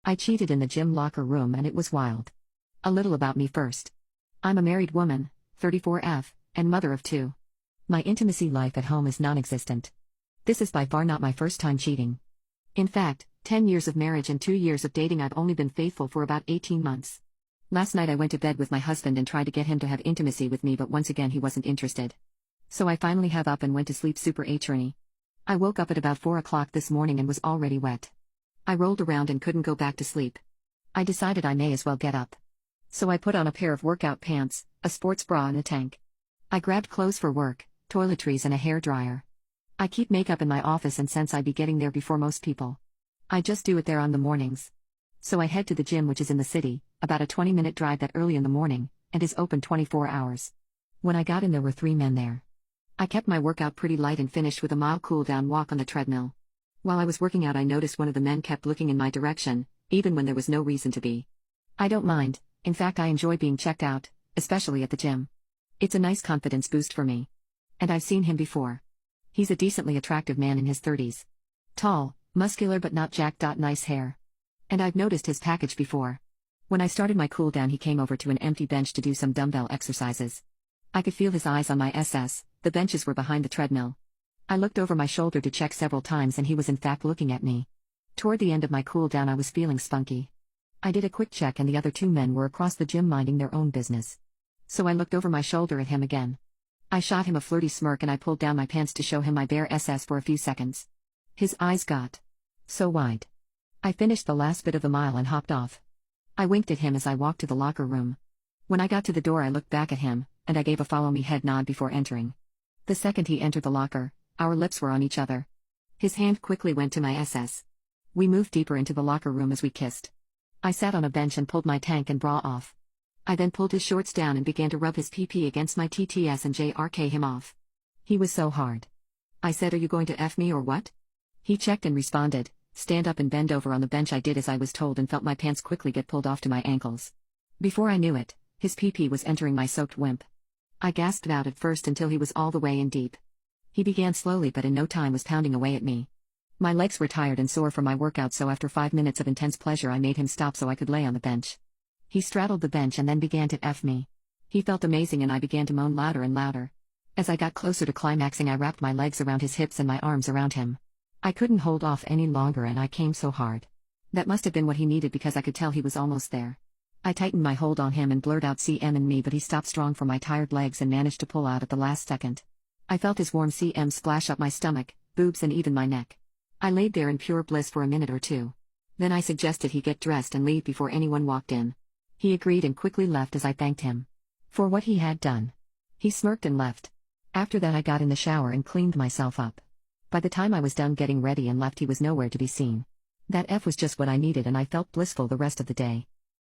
I cheated in the gym locker room and it was wild. A little about me first. I'm a married woman, 34F, and mother of 2. My intimacy life at home is non-existent. This is by far not my first time cheating. In fact, 10 years of marriage and 2 years of dating, I've only been faithful for about 18 months. Last night I went to bed with my husband and tried to get him to have intimacy with me, but once again he wasn't interested. So I finally have up and went to sleep super early. I woke up at about 4 o'clock this morning and was already wet. I rolled around and couldn't go back to sleep. I decided I may as well get up. So I put on a pair of workout pants, a sports bra and a tank. I grabbed clothes for work, toiletries and a hair dryer. I keep makeup in my office, and since I'd be getting there before most people, I just do it there on the mornings. So I head to the gym, which is in the city, about a 20-minute drive that early in the morning, and is open 24 hours. When I got in there were 3 men there. I kept my workout pretty light and finished with a mild cool-down walk on the treadmill. While I was working out, I noticed one of the men kept looking in my direction, even when there was no reason to be. I don't mind, in fact I enjoy being checked out, especially at the gym. It's a nice confidence boost for me. And I've seen him before. He's a decently attractive man in his 30s. Tall, muscular but not jacked. Nice hair. And I've noticed his package before. When I started my cool down, he came over to an empty bench to do some dumbbell exercises. I could feel his eyes on my SS, the benches were behind the treadmill. I looked over my shoulder to check several times and he was in fact looking at me. Toward the end of my cool down I was feeling spunky. I did a quick check and the other 2 men were across the gym minding their own business. So I looked over my shoulder at him again. I shot him a flirty smirk and I pulled down my pants to show him my bare SS for a few seconds. His eyes got so wide. I finished the last bit of the mile and hopped off. I winked at him as I walked to the locker room. When I got to the door I looked back at him, and I gave a follow me head nod before entering. The second he entered the locker, our lips were on each other. His hand quickly went to my SS. We moved deeper into the locker room as we kissed. I sat on a bench and pulled my tank and bra off. I then pulled his shorts down and began to rub his PP against my TTS and JRK him off. He was so hard. I said, "Are you going to F me or what?" He checked and responded, "Stand up and bend over on the bench." I did as I was told and felt my pants quickly get pulled off to my ankles. Before I knew it, his PP was entering my soaked wimp. I gasped out at first until he was all the way in deep. He began slowly but in no time was pounding away at me. My legs were tired and sore from my workout, so after 5 minutes of intense pleasure I made him stop so I could lay on the bench. He straddled the bench and then began to F me. He felt amazing and I began to moan louder and louder. As I got closer to climaxing I wrapped my legs around his hips and my arms around him. I couldn't hold off any longer and I came so hard. That must have been what he needed because I could tell he was almost there. I tightened my hold on him and blurred out "CM" and me, but he stopped strong from my tired legs and managed to pull out at the last second. I felt his warm CM splash up my stomach, boobs and even my neck. I laid there in pure bliss for a minute or two. Then I suggested he get dressed and leave before anyone walked in. He agreed and quickly left as I thanked him for what he had done. He smirked and left. After that I got in the shower and cleaned myself up. By the time I was done getting ready and left, he was nowhere to be seen. That F was just what I needed and I felt blissful the rest of the day.